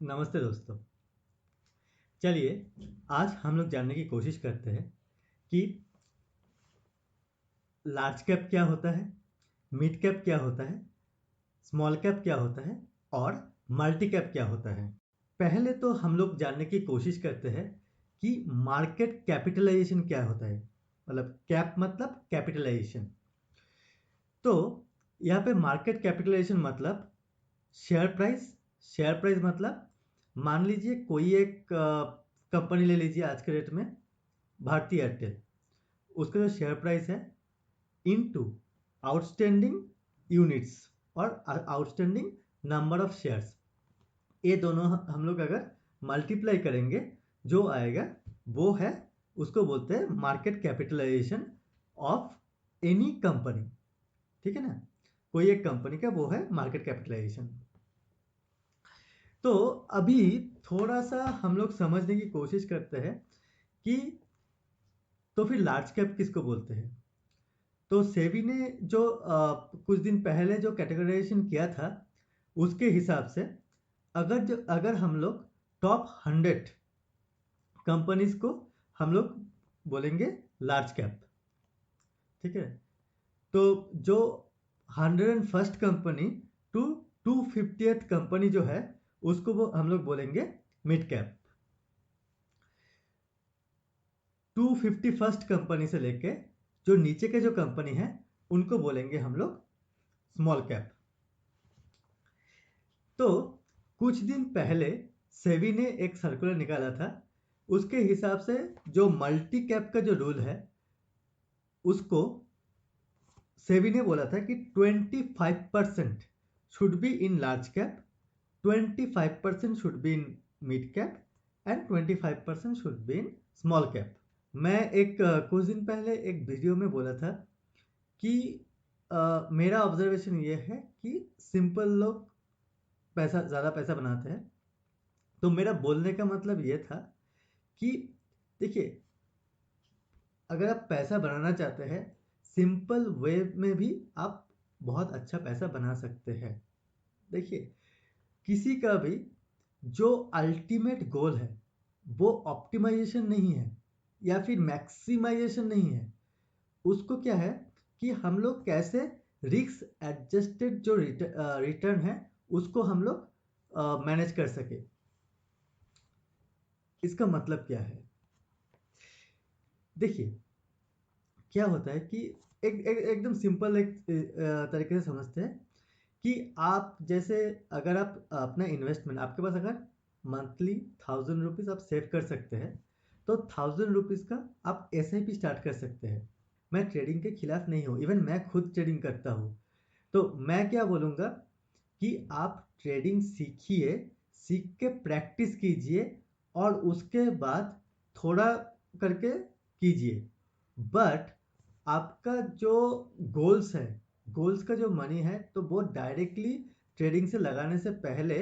नमस्ते दोस्तों। चलिए आज हम लोग जानने की कोशिश करते हैं कि लार्ज कैप क्या होता है, मिड कैप क्या होता है, स्मॉल कैप क्या होता है और मल्टी कैप क्या होता है। पहले तो हम लोग जानने की कोशिश करते हैं कि मार्केट कैपिटलाइजेशन क्या होता है। मतलब कैप मतलब कैपिटलाइजेशन। तो यहाँ पे मार्केट कैपिटलाइजेशन मतलब शेयर प्राइस। शेयर प्राइस मतलब मान लीजिए कोई एक कंपनी ले लीजिए आज के डेट में भारती एयरटेल, उसका जो शेयर प्राइस है इनटू आउटस्टैंडिंग यूनिट्स और आउटस्टैंडिंग नंबर ऑफ शेयर्स, ये दोनों हम लोग अगर मल्टीप्लाई करेंगे जो आएगा वो है, उसको बोलते हैं market capitalisation of any company. ठीक है ना, कोई एक कंपनी का वो है मार्केट कैपिटलाइजेशन। तो अभी थोड़ा सा हम लोग समझने की कोशिश करते हैं कि तो फिर लार्ज कैप किसको बोलते हैं। तो सेबी ने जो कुछ दिन पहले जो कैटेगराइजेशन किया था उसके हिसाब से अगर हम लोग टॉप 100 कंपनीज को हम लोग बोलेंगे लार्ज कैप। ठीक है, तो जो 101st company to 250th company जो है उसको वो हम लोग बोलेंगे मिड कैप। 251st कंपनी से लेके जो नीचे के जो कंपनी है उनको बोलेंगे हम लोग स्मॉल कैप। तो कुछ दिन पहले सेबी ने एक सर्कुलर निकाला था, उसके हिसाब से जो मल्टी कैप का जो रूल है उसको सेबी ने बोला था कि 25% should be in large cap, 25% should be in mid cap and 25% should be in small cap. मैं कुछ दिन पहले एक वीडियो में बोला था कि मेरा ऑब्जर्वेशन ये है कि सिंपल लोग ज़्यादा पैसा बनाते हैं। तो मेरा बोलने का मतलब ये था कि देखिए, अगर आप पैसा बनाना चाहते हैं सिंपल वे में भी आप बहुत अच्छा पैसा बना सकते हैं। देखिए, किसी का भी जो अल्टीमेट गोल है वो ऑप्टिमाइजेशन नहीं है या फिर मैक्सिमाइजेशन नहीं है। उसको क्या है कि हम लोग कैसे रिस्क एडजस्टेड जो रिटर्न है उसको हम लोग मैनेज कर सके। इसका मतलब क्या है, देखिए क्या होता है कि एकदम सिंपल तरीके से समझते हैं कि आप जैसे अगर आप अपना इन्वेस्टमेंट, आपके पास अगर मंथली 1000 रुपीज़ आप सेव कर सकते हैं तो 1000 रुपीज़ का आप SIP स्टार्ट कर सकते हैं। मैं ट्रेडिंग के खिलाफ नहीं हूँ, इवन मैं खुद ट्रेडिंग करता हूँ। तो मैं क्या बोलूँगा कि आप ट्रेडिंग सीखिए, सीख के प्रैक्टिस कीजिए और उसके बाद थोड़ा करके कीजिए। बट आपका जो गोल्स है, गोल्स का जो मनी है तो वो डायरेक्टली ट्रेडिंग से लगाने से पहले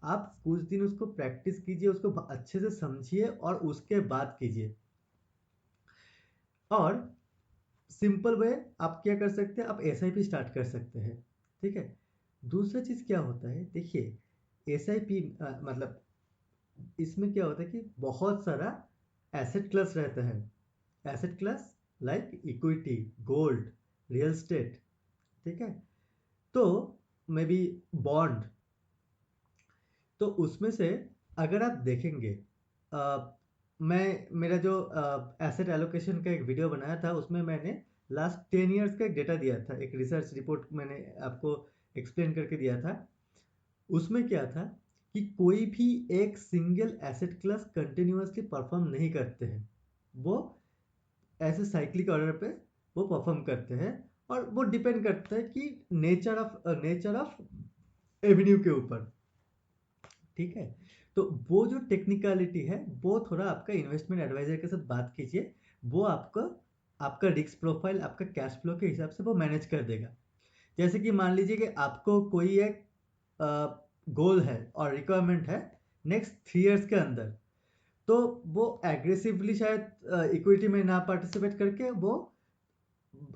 आप कुछ दिन उसको प्रैक्टिस कीजिए, उसको अच्छे से समझिए और उसके बाद कीजिए। और सिंपल वे आप क्या कर सकते हैं, आप SIP स्टार्ट कर सकते हैं। ठीक है, दूसरा चीज़ क्या होता है, देखिए SIP मतलब इसमें क्या होता है कि बहुत सारा एसेट क्लास रहता है। Asset class like equity, gold, real estate. ठीक है, तो मे बी बॉन्ड। तो उसमें से अगर आप देखेंगे, मैं मेरा जो एसेट एलोकेशन का एक वीडियो बनाया था उसमें मैंने लास्ट 10 ईयर्स का एक डेटा दिया था, एक रिसर्च रिपोर्ट मैंने आपको एक्सप्लेन करके दिया था। उसमें क्या था कि कोई भी एक single asset class continuously perform नहीं करते हैं, वो ऐसे साइक्लिक ऑर्डर पे वो परफॉर्म करते हैं। और वो डिपेंड करता है कि नेचर ऑफ एवेन्यू के ऊपर। ठीक है, तो वो जो टेक्निकलिटी है वो थोड़ा आपका इन्वेस्टमेंट एडवाइजर के साथ बात कीजिए, वो आपको आपका रिस्क प्रोफाइल, आपका कैश फ्लो के हिसाब से वो मैनेज कर देगा। जैसे कि मान लीजिए कि आपको कोई एक गोल है और रिक्वायरमेंट है नेक्स्ट 3 इयर्स के अंदर, तो वो एग्रेसिवली शायद इक्विटी में ना पार्टिसिपेट करके वो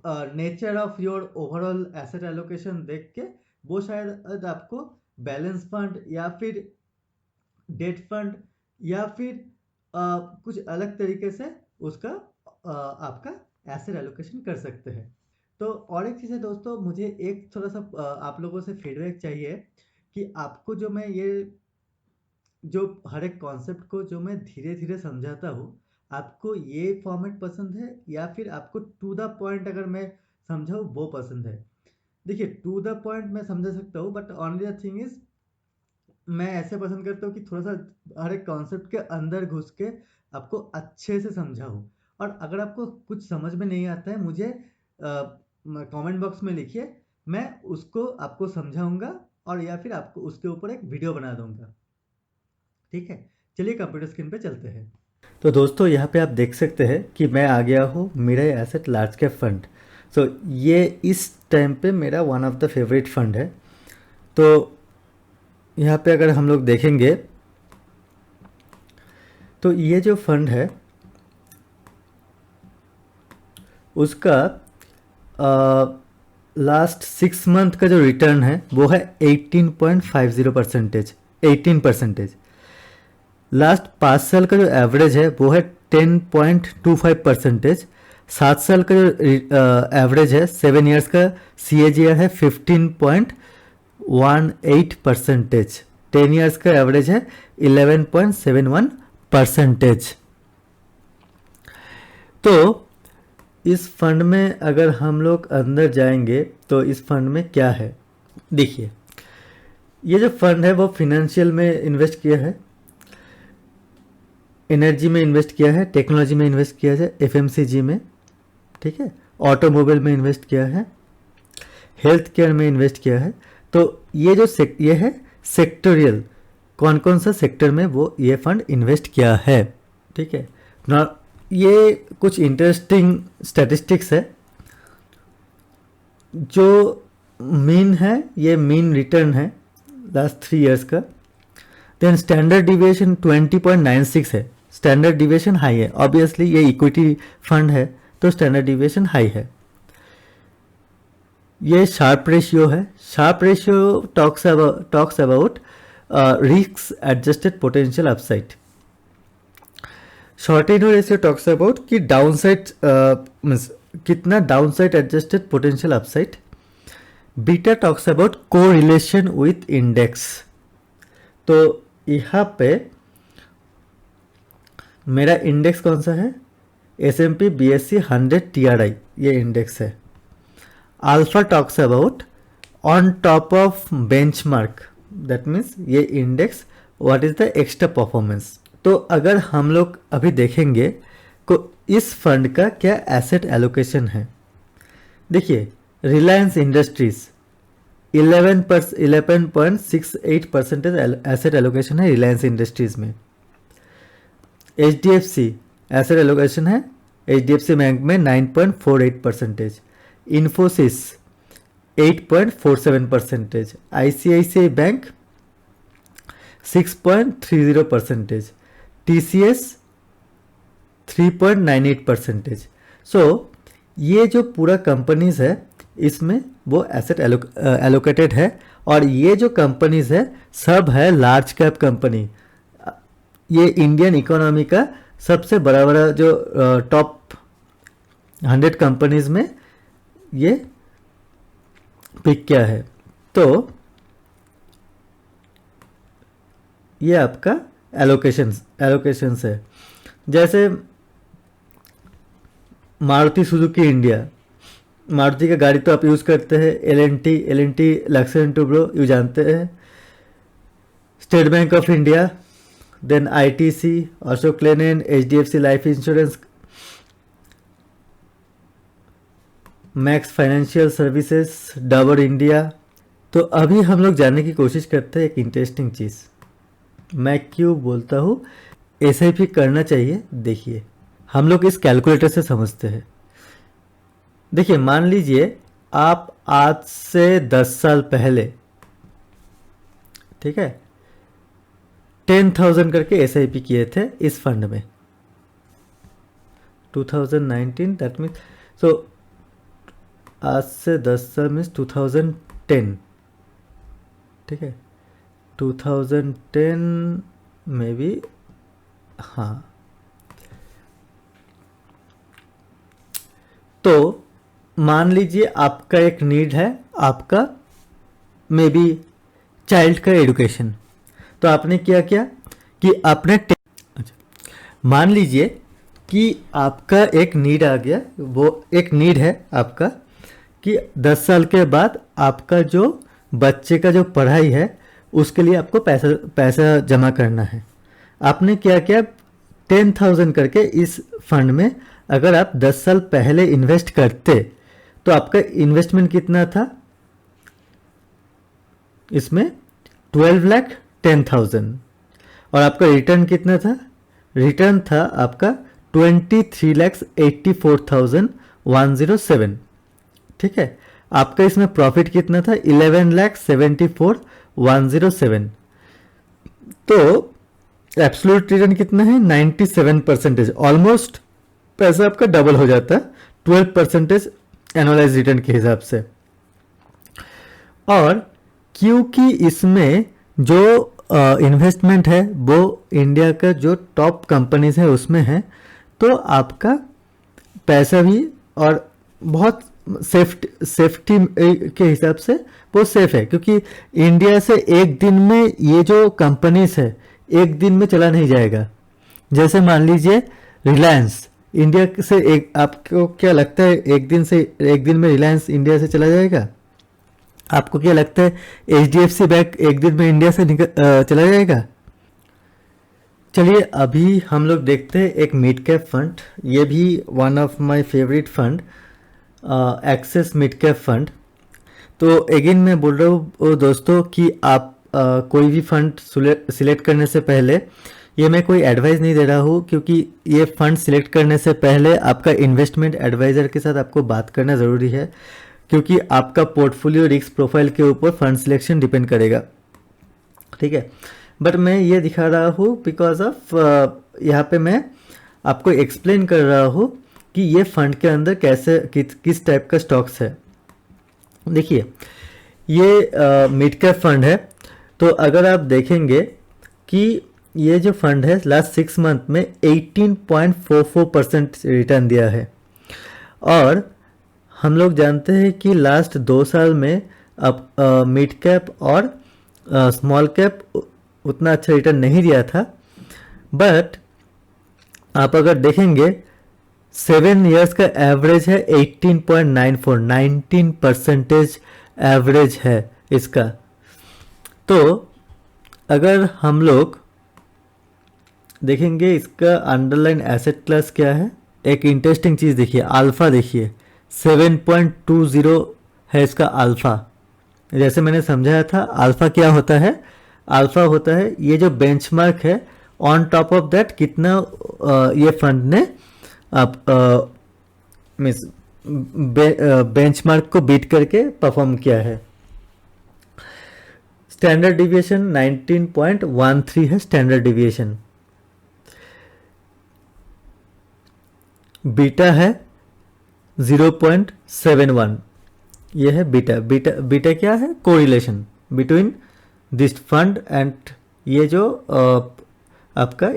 nature of your overall asset allocation देख के वो शायद आपको बैलेंस फंड या फिर डेट फंड या फिर कुछ अलग तरीके से उसका आपका एसेट एलोकेशन कर सकते हैं। तो और एक चीज़ है दोस्तों, मुझे एक थोड़ा सा आप लोगों से फीडबैक चाहिए कि आपको जो मैं ये जो हर एक कॉन्सेप्ट को जो मैं धीरे धीरे समझाता हूँ, आपको ये फॉर्मेट पसंद है या फिर आपको टू द पॉइंट अगर मैं समझाऊँ वो पसंद है। देखिए, टू द पॉइंट मैं समझा सकता हूँ, but only the thing is मैं ऐसे पसंद करता हूँ कि थोड़ा सा हर एक कॉन्सेप्ट के अंदर घुस के आपको अच्छे से समझाऊँ। और अगर आपको कुछ समझ में नहीं आता है, मुझे कमेंट बॉक्स में लिखिए, मैं उसको आपको समझाऊंगा और या फिर आपको उसके ऊपर एक वीडियो बना दूंगा। ठीक है, चलिए कंप्यूटर स्क्रीन पे चलते हैं। तो दोस्तों, यहाँ पे आप देख सकते हैं कि मैं आ गया हूँ Mirae asset large cap fund. So ये इस टाइम पे मेरा one of the favourite fund है। तो यहाँ पे अगर हम लोग देखेंगे तो ये जो फंड है उसका लास्ट 6 मंथ का जो रिटर्न है वो है 18.50%, 18%। लास्ट 5 साल का जो एवरेज है वो है 10.25%। 7 साल का जो एवरेज है 7 ईयर्स का CAGR है 15.18%। 10 ईयर्स का एवरेज है 11.71%। तो इस फंड में अगर हम लोग अंदर जाएंगे तो इस फंड में क्या है, देखिए ये जो फंड है वो फिनेंशियल में इन्वेस्ट किया है, एनर्जी में इन्वेस्ट किया है, टेक्नोलॉजी में इन्वेस्ट किया है, FMCG में, ठीक है, ऑटोमोबाइल में इन्वेस्ट किया है, हेल्थ केयर में इन्वेस्ट किया है। तो ये जो ये है सेक्टोरियल, कौन कौन सा सेक्टर में वो ये फंड इन्वेस्ट किया है। ठीक है ना, ये कुछ इंटरेस्टिंग स्टैटिस्टिक्स है। जो मीन है, ये मीन रिटर्न है लास्ट 3 ईयर्स का। देन स्टैंडर्ड डिविएशन 20.96 है, स्टैंडर्ड डिविएशन हाई है। ऑब्वियसली ये इक्विटी फंड है तो स्टैंडर्ड डिविएशन हाई है। ये शार्प रेशियो है। Sharpe ratio talks about risk adjusted potential upside. Sortino ratio talks about कि डाउनसाइड मीन्स कितना downside adjusted potential upside. Beta talks about correlation with index. तो यहाँ पे मेरा इंडेक्स कौन सा है, S&P BSE 100 TRI, ये इंडेक्स है। Alpha talks about on top of benchmark, that means ये index what is the extra performance. तो अगर हम लोग अभी देखेंगे तो इस फंड का क्या एसेट एलोकेशन है, देखिए रिलायंस इंडस्ट्रीज 11.68% एसेट एलोकेशन है रिलायंस इंडस्ट्रीज में। HDFC एसेट एलोकेशन है HDFC बैंक में 9.48%। इन्फोसिस 8.47%। ICICI bank 6.30%। TCS 3.98%। सो ये जो पूरा कंपनीज है इसमें वो एसेट एलोकेटेड है। और ये जो कंपनीज है सब है लार्ज कैप कंपनी। ये इंडियन इकोनॉमी का सबसे बड़ा बड़ा जो टॉप 100 कंपनीज में ये पिक किया है। तो ये आपका एलोकेशंस है। जैसे मारुति सुजुकी इंडिया, मारुति का गाड़ी तो आप यूज़ करते हैं। L and T Larsen Toubro यू जानते हैं। State Bank of India, then ITC, Ashok Leyland, HDFC Life Insurance, Max Financial Services, Dabur India. तो अभी हम लोग जानने की कोशिश करते हैं एक इंटरेस्टिंग चीज़। मैं क्यों बोलता हूँ SIP करना चाहिए, देखिए हम लोग इस कैलकुलेटर से समझते हैं। देखिए मान लीजिए आप आज से 10 साल पहले, ठीक है, 10,000 करके SIP किए थे इस फंड में 2019, दैट मीन्स सो आज से 10 साल मीन्स 2010, ठीक है, 2010 मे बी, हाँ। तो मान लीजिए आपका एक नीड है, आपका मे बी चाइल्ड का एजुकेशन। तो आपने क्या किया कि आपने अच्छा, मान लीजिए कि आपका एक नीड आ गया, वो एक नीड है आपका कि 10 साल के बाद आपका जो बच्चे का जो पढ़ाई है उसके लिए आपको पैसा पैसा जमा करना है। आपने क्या किया, 10,000 करके इस फंड में अगर आप 10 साल पहले इन्वेस्ट करते तो आपका इन्वेस्टमेंट कितना था इसमें, 12,10,000, और आपका रिटर्न कितना था, रिटर्न था आपका 23,84,107। ठीक है, आपका इसमें प्रॉफिट कितना था, 11,74,107। तो एब्सोल्यूट रिटर्न कितना है, 97%, ऑलमोस्ट पैसा आपका डबल हो जाता है 12% एनुअलाइज रिटर्न के हिसाब से। और क्योंकि इसमें जो इन्वेस्टमेंट है वो इंडिया का जो टॉप कंपनीज है उसमें है, तो आपका पैसा भी और बहुत सेफ्टी के हिसाब से वो सेफ है, क्योंकि इंडिया से एक दिन में ये जो कंपनीज है एक दिन में चला नहीं जाएगा। जैसे मान लीजिए रिलायंस इंडिया से, एक आपको क्या लगता है एक दिन में रिलायंस इंडिया से चला जाएगा? आपको क्या लगता है HDFC बैंक एक दिन में इंडिया से चला जाएगा? चलिए अभी हम लोग देखते हैं एक मिड कैप फंड, ये भी one of my favourite fund, Axis mid cap fund. तो अगेन मैं बोल रहा हूँ दोस्तों कि आप कोई भी फंड सिलेक्ट करने से पहले, ये मैं कोई एडवाइस नहीं दे रहा हूँ, क्योंकि ये फंड सिलेक्ट करने से पहले आपका इन्वेस्टमेंट एडवाइज़र के साथ आपको बात करना ज़रूरी है, क्योंकि आपका पोर्टफोलियो रिस्क प्रोफाइल के ऊपर फंड सिलेक्शन डिपेंड करेगा। ठीक है, बट मैं ये दिखा रहा हूँ बिकॉज ऑफ यहाँ पे मैं आपको एक्सप्लेन कर रहा हूँ कि ये फंड के अंदर कैसे किस टाइप का स्टॉक्स है। देखिए ये मिड कैप फंड है, तो अगर आप देखेंगे कि ये जो फंड है लास्ट 6 मंथ में 18.44% रिटर्न दिया है, और हम लोग जानते हैं कि लास्ट 2 साल में अब मिड कैप और स्मॉल कैप उतना अच्छा रिटर्न नहीं दिया था। बट आप अगर देखेंगे 7 इयर्स का एवरेज है 18.94, 19% एवरेज है इसका। तो अगर हम लोग देखेंगे इसका अंडरलाइन एसेट क्लास क्या है, एक इंटरेस्टिंग चीज़ देखिए, अल्फा देखिए 7.20 है इसका अल्फा। जैसे मैंने समझाया था अल्फा क्या होता है, अल्फा होता है ये जो बेंचमार्क है, ऑन टॉप ऑफ दैट कितना ये फंड ने मीन्स बेंचमार्क को बीट करके परफॉर्म किया है। स्टैंडर्ड डिविएशन 19.13 है स्टैंडर्ड डिविएशन। बीटा है 0.71, ये है बीटा। बीटा क्या है, correlation between this fund and ये जो आपका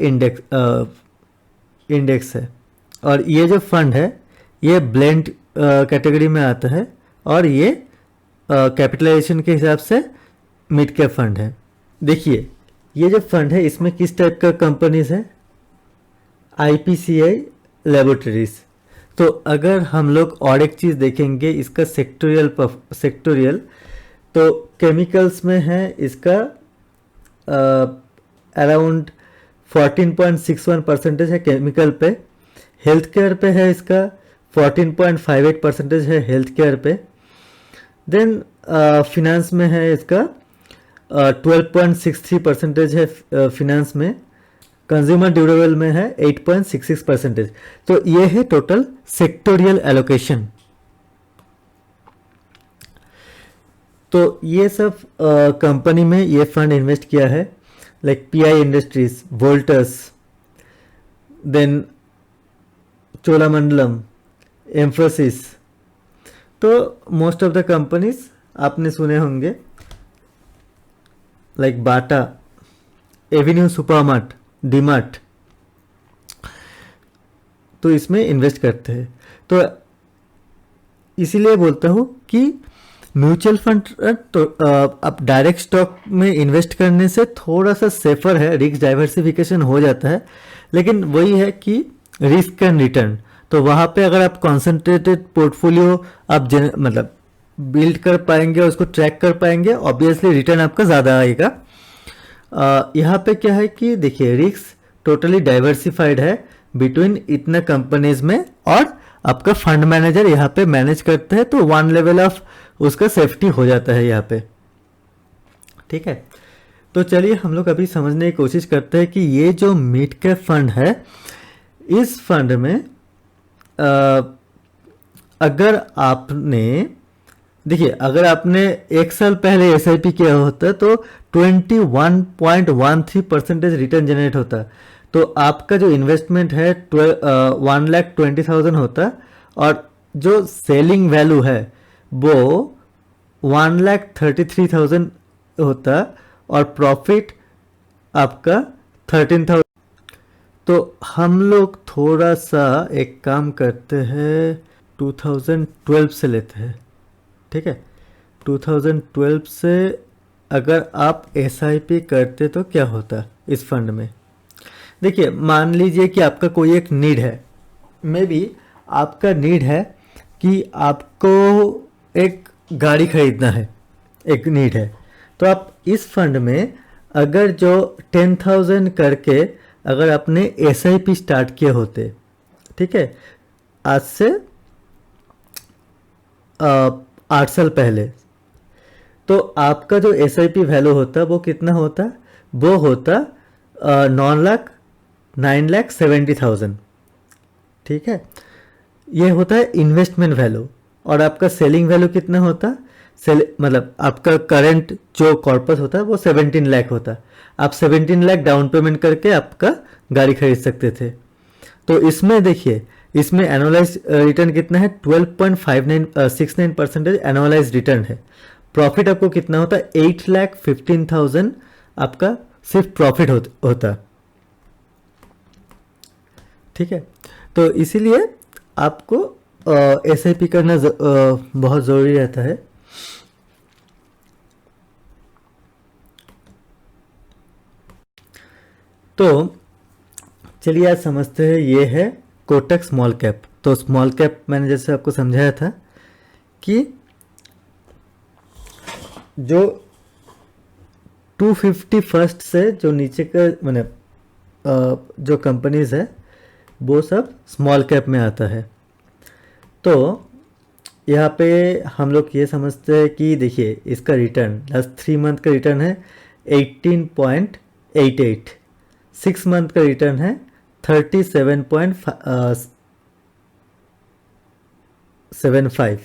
इंडेक्स है। और ये जो फंड है ये ब्लेंड कैटेगरी में आता है, और ये कैपिटलाइजेशन के हिसाब से मिड कैप फंड है। देखिए ये जो फंड है इसमें किस टाइप का कंपनीज है, IPCI लैबोरेटरीज। तो अगर हम लोग और एक चीज़ देखेंगे इसका सेक्टोरियल, तो केमिकल्स में है इसका अराउंड 14.61% है केमिकल पे। हेल्थ केयर पे है इसका 14.58% है हेल्थ केयर पे। देन फिनेंस में है इसका 12.63% है फिनेंस में। कंज्यूमर ड्यूरेबल में है 8.66%। तो ये है टोटल सेक्टोरियल एलोकेशन। तो ये सब कंपनी में ये फंड इन्वेस्ट किया है, like PI Industries, Voltas, then Cholamandalam, Mphasis. तो मोस्ट ऑफ द कंपनीज आपने सुने होंगे, like Bata, Avenue Supermart, DMart, तो इसमें इन्वेस्ट करते हैं। तो इसीलिए बोलता हूँ कि म्यूचुअल फंड तो अब डायरेक्ट स्टॉक में इन्वेस्ट करने से थोड़ा सा सेफर है, रिस्क डाइवर्सिफिकेशन हो जाता है, लेकिन वही है कि रिस्क एंड रिटर्न, तो वहाँ पे अगर आप कॉन्सेंट्रेटेड पोर्टफोलियो आप मतलब बिल्ड कर पाएंगे और उसको ट्रैक कर पाएंगे, ऑब्वियसली रिटर्न आपका ज़्यादा आएगा। यहाँ पे क्या है कि देखिए रिस्क टोटली डाइवर्सिफाइड है बिटवीन इतने कंपनीज में, और आपका फंड मैनेजर यहाँ पे मैनेज करते हैं, तो वन लेवल ऑफ उसका सेफ्टी हो जाता है यहाँ पे। ठीक है, तो चलिए हम लोग अभी समझने की कोशिश करते हैं कि ये जो मिड कैप फंड है, इस फंड में अगर आपने देखिए अगर आपने एक साल पहले एसआईपी किया होता तो 21.13% रिटर्न जनरेट होता, तो आपका जो इन्वेस्टमेंट है 1,20,000 होता, और जो सेलिंग वैल्यू है वो 1,33,000 होता, और प्रॉफिट आपका 13,000। तो हम लोग थोड़ा सा एक काम करते हैं, 2012 से लेते हैं। ठीक है, 2012 से अगर आप एसआईपी करते तो क्या होता इस फंड में। देखिए मान लीजिए कि आपका कोई एक नीड है, मे बी आपका नीड है कि आपको एक गाड़ी खरीदना है, एक नीड है, तो आप इस फंड में अगर जो 10,000 करके अगर आपने एसआईपी स्टार्ट किए होते, ठीक है, आज से 8 साल पहले, तो आपका जो एसआईपी वैल्यू होता वो कितना होता, वो होता 9,70,000। ठीक है, ये होता है इन्वेस्टमेंट वैल्यू, और आपका सेलिंग वैल्यू कितना होता, मतलब आपका करंट जो कॉर्पस होता है वो 17 लाख होता, आप 17 लाख डाउन पेमेंट करके आपका गाड़ी खरीद सकते थे। तो इसमें देखिए इसमें एनुअलाइज रिटर्न कितना है, 12.69% एनुअलाइज रिटर्न है। प्रॉफिट आपको कितना होता है, 8,15,000 आपका सिर्फ प्रॉफिट होता। ठीक है, तो इसीलिए आपको एसआईपी करना बहुत ज़रूरी रहता है। तो चलिए आज समझते हैं, ये है कोटक स्मॉल कैप। तो स्मॉल कैप मैंने जैसे आपको समझाया था कि जो 251 से जो नीचे का मैंने जो कंपनीज है वो सब स्मॉल कैप में आता है। तो यहाँ पे हम लोग ये समझते हैं कि देखिए इसका रिटर्न लास्ट 3 मंथ का रिटर्न है 18.88, 6 मंथ का रिटर्न है 37.75,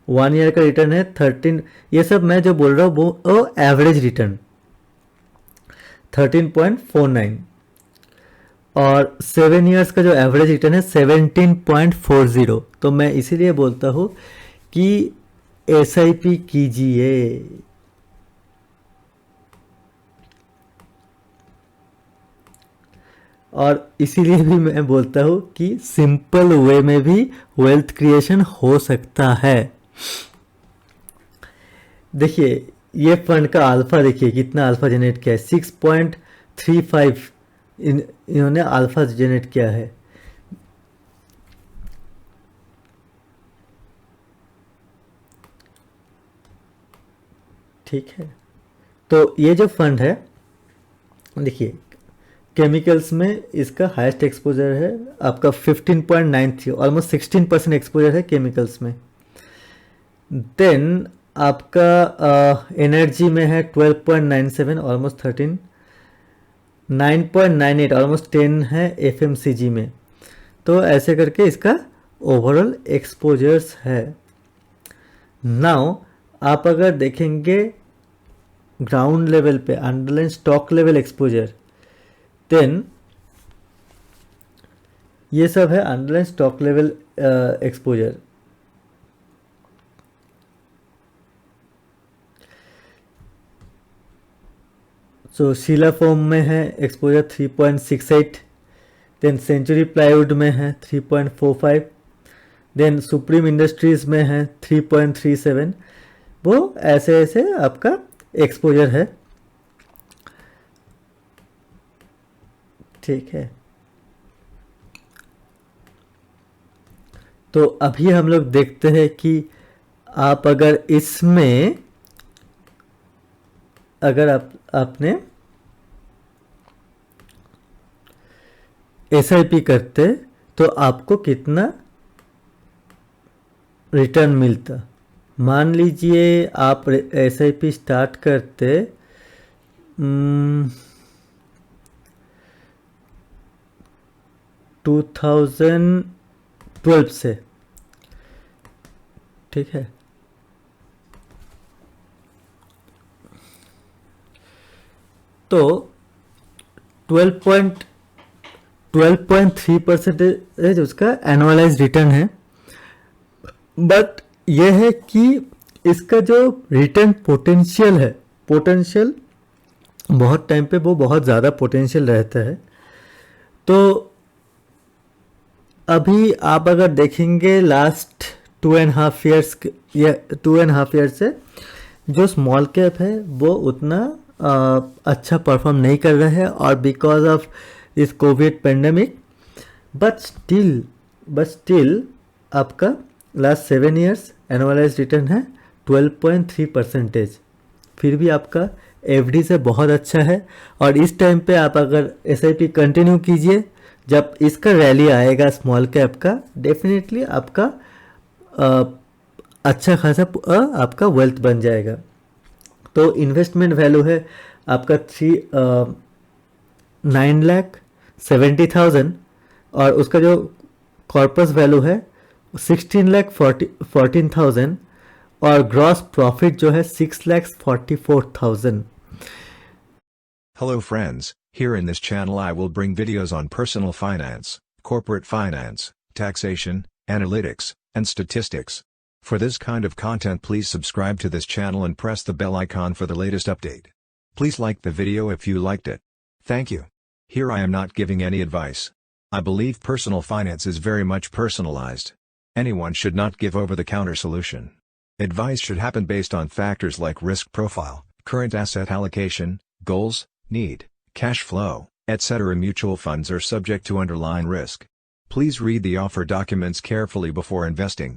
1 ईयर का रिटर्न है 13। ये सब मैं जो बोल रहा हूँ वो एवरेज रिटर्न 13.49, और 7 ईयर्स का जो एवरेज रिटर्न है 17.40। तो मैं इसीलिए बोलता हूँ कि एसआईपी कीजिए। और इसीलिए भी मैं बोलता हूँ कि सिंपल वे में भी वेल्थ क्रिएशन हो सकता है। देखिए ये फंड का अल्फा देखिए कितना अल्फा जनरेट किया है, 6.35 इन्होंने अल्फा जनरेट किया है। ठीक है, तो ये जो फंड है देखिए केमिकल्स में इसका हाईएस्ट एक्सपोजर है आपका 15.93, ऑलमोस्ट 16% एक्सपोजर है केमिकल्स में। देन आपका एनर्जी में है 12.97, ऑलमोस्ट 13, 9.98 ऑलमोस्ट 10 है एफएमसीजी में। तो ऐसे करके इसका ओवरऑल एक्सपोजर्स है। नाउ आप अगर देखेंगे ग्राउंड लेवल पे underlying stock level exposure, then ये सब है अंडरलाइन स्टॉक लेवल एक्सपोजर। तो शीला फोम में है एक्सपोजर 3.68, देन सेंचुरी प्लाईवुड में है 3.45, देन सुप्रीम इंडस्ट्रीज में है 3.37। वो ऐसे ऐसे आपका एक्सपोजर है। ठीक है, तो अभी हम लोग देखते हैं कि आप अगर इसमें अगर आपने SIP करते तो आपको कितना रिटर्न मिलता। मान लीजिए आप SIP स्टार्ट करते 2012 से, ठीक है, तो 12.3% उसका एनुअलाइज रिटर्न है। बट यह है कि इसका जो रिटर्न पोटेंशियल बहुत टाइम पे वो बहुत ज़्यादा पोटेंशियल रहता है। तो अभी आप अगर देखेंगे लास्ट 2.5 ईयर्स या 2.5 ईयर से जो स्मॉल कैप है वो उतना अच्छा परफॉर्म नहीं कर रहा है, और बिकॉज ऑफ इस कोविड पेंडेमिक। बट स्टिल आपका लास्ट 7 ईयर्स एनुअलाइज रिटर्न है 12.3%। फिर भी आपका FD से बहुत अच्छा है। और इस टाइम पे आप अगर SIP कंटिन्यू कीजिए, जब इसका रैली आएगा स्मॉल कैप का, डेफिनेटली आपका अच्छा खासा आपका वेल्थ बन जाएगा। तो इन्वेस्टमेंट वैल्यू है आपका 9,70,000, और उसका जो कॉर्पस वैल्यू है 16,14,000, और ग्रॉस प्रॉफिट जो है 6,44,000। Hello friends, here in this channel I will bring videos on personal finance, corporate finance, taxation, analytics, and statistics. For this kind of content please subscribe to this channel and press the bell icon for the latest update. Please like the video if you liked it. Thank you. Here I am not giving any advice. I believe personal finance is very much personalized. Anyone should not give over-the-counter solution. Advice should happen based on factors like risk profile, current asset allocation, goals, need, cash flow, etc. Mutual funds are subject to underlying risk. Please read the offer documents carefully before investing.